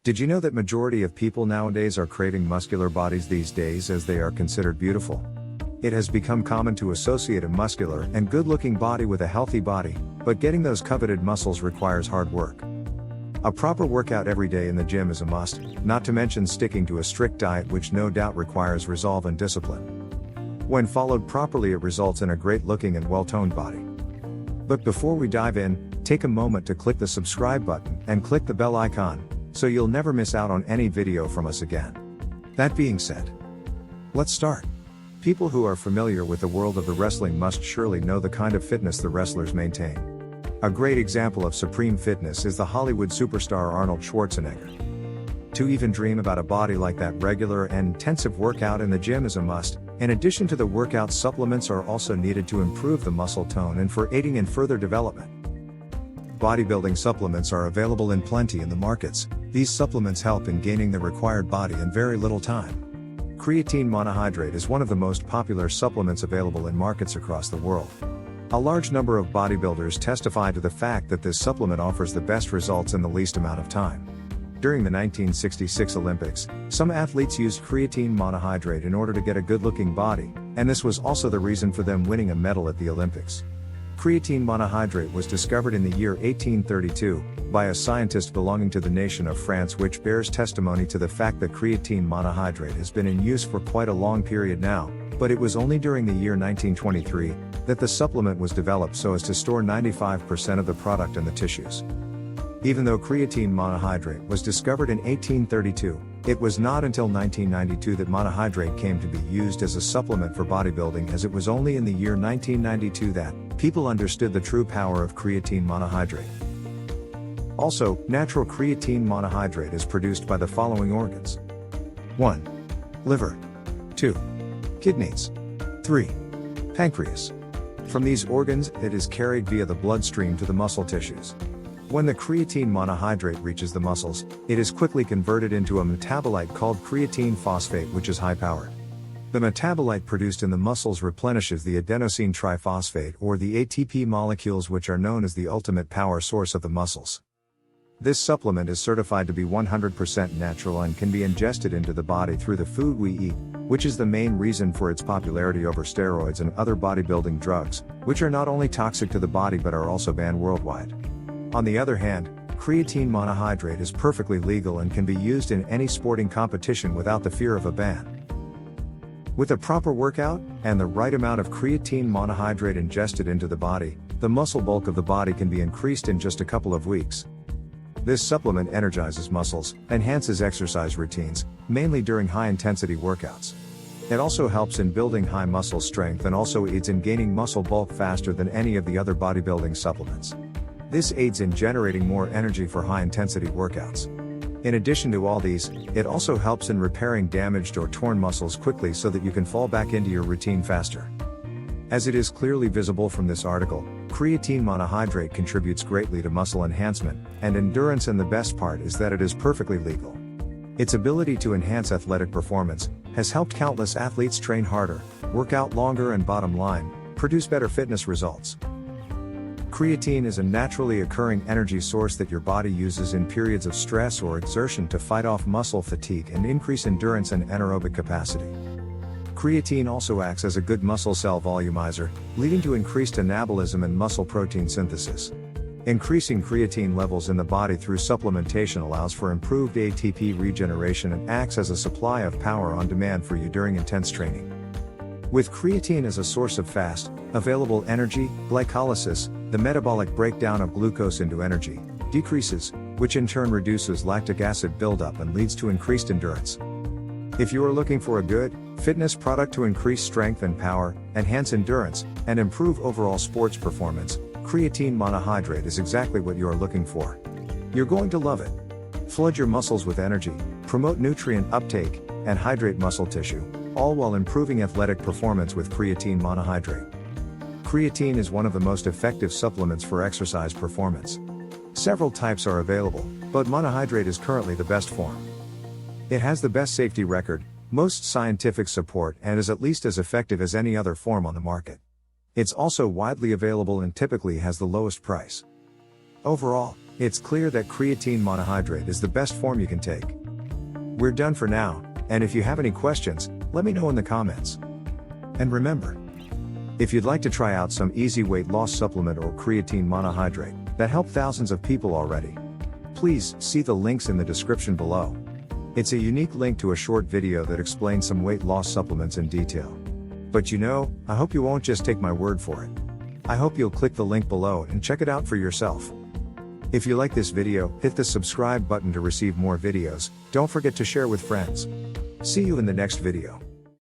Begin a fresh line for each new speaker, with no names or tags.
Did you know that majority of people nowadays are craving muscular bodies these days as they are considered beautiful? It has become common to associate a muscular and good-looking body with a healthy body, but getting those coveted muscles requires hard work. A proper workout every day in the gym is a must, not to mention sticking to a strict diet which no doubt requires resolve and discipline. When followed properly, it results in a great-looking and well-toned body. But before we dive in, take a moment to click the subscribe button and click the bell icon, so you'll never miss out on any video from us again. That being said, let's start. People who are familiar with the world of the wrestling must surely know the kind of fitness the wrestlers maintain. A great example of supreme fitness is the Hollywood superstar Arnold Schwarzenegger. To even dream about a body like that, regular and intensive workout in the gym is a must. In addition to the workout, supplements are also needed to improve the muscle tone and for aiding in further development. Bodybuilding supplements are available in plenty in the markets. These supplements help in gaining the required body in very little time. Creatine monohydrate is one of the most popular supplements available in markets across the world. A large number of bodybuilders testify to the fact that this supplement offers the best results in the least amount of time. During the 1966 Olympics, some athletes used creatine monohydrate in order to get a good-looking body, and this was also the reason for them winning a medal at the Olympics. Creatine monohydrate was discovered in the year 1832 by a scientist belonging to the nation of France, which bears testimony to the fact that creatine monohydrate has been in use for quite a long period now, but it was only during the year 1923 that the supplement was developed so as to store 95% of the product in the tissues. Even though creatine monohydrate was discovered in 1832, it was not until 1992 that monohydrate came to be used as a supplement for bodybuilding, as it was only in the year 1992 that people understood the true power of creatine monohydrate. Also, natural creatine monohydrate is produced by the following organs. 1. Liver. 2. Kidneys. 3. Pancreas. From these organs, it is carried via the bloodstream to the muscle tissues. When the creatine monohydrate reaches the muscles, it is quickly converted into a metabolite called creatine phosphate, which is high-powered. The metabolite produced in the muscles replenishes the adenosine triphosphate, or the ATP molecules, which are known as the ultimate power source of the muscles. This supplement is certified to be 100% natural and can be ingested into the body through the food we eat, which is the main reason for its popularity over steroids and other bodybuilding drugs, which are not only toxic to the body but are also banned worldwide. On the other hand, creatine monohydrate is perfectly legal and can be used in any sporting competition without the fear of a ban. With a proper workout, and the right amount of creatine monohydrate ingested into the body, the muscle bulk of the body can be increased in just a couple of weeks. This supplement energizes muscles, enhances exercise routines, mainly during high-intensity workouts. It also helps in building high muscle strength and also aids in gaining muscle bulk faster than any of the other bodybuilding supplements. This aids in generating more energy for high-intensity workouts. In addition to all these, it also helps in repairing damaged or torn muscles quickly so that you can fall back into your routine faster. As it is clearly visible from this article, creatine monohydrate contributes greatly to muscle enhancement and endurance, and the best part is that it is perfectly legal. Its ability to enhance athletic performance has helped countless athletes train harder, work out longer, and bottom line, produce better fitness results. Creatine is a naturally occurring energy source that your body uses in periods of stress or exertion to fight off muscle fatigue and increase endurance and anaerobic capacity. Creatine also acts as a good muscle cell volumizer, leading to increased anabolism and muscle protein synthesis. Increasing creatine levels in the body through supplementation allows for improved ATP regeneration and acts as a supply of power on demand for you during intense training. With creatine as a source of fast, available energy, glycolysis, the metabolic breakdown of glucose into energy, decreases, which in turn reduces lactic acid buildup and leads to increased endurance. If you are looking for a good, fitness product to increase strength and power, enhance endurance, and improve overall sports performance, creatine monohydrate is exactly what you are looking for. You're going to love it. Flood your muscles with energy, promote nutrient uptake, and hydrate muscle tissue, all while improving athletic performance with creatine monohydrate. Creatine is one of the most effective supplements for exercise performance. Several types are available, but monohydrate is currently the best form. It has the best safety record, most scientific support, and is at least as effective as any other form on the market. It's also widely available and typically has the lowest price. Overall, It's clear that creatine monohydrate is the best form you can take. We're done for now, and if you have any questions, let me know in the comments. And remember, if you'd like to try out some easy weight loss supplement or creatine monohydrate that helped thousands of people already, please see the links in the description below. It's a unique link to a short video that explains some weight loss supplements in detail. But I hope you won't just take my word for it. I hope you'll click the link below and check it out for yourself. If you like this video, hit the subscribe button to receive more videos. Don't forget to share with friends. See you in the next video.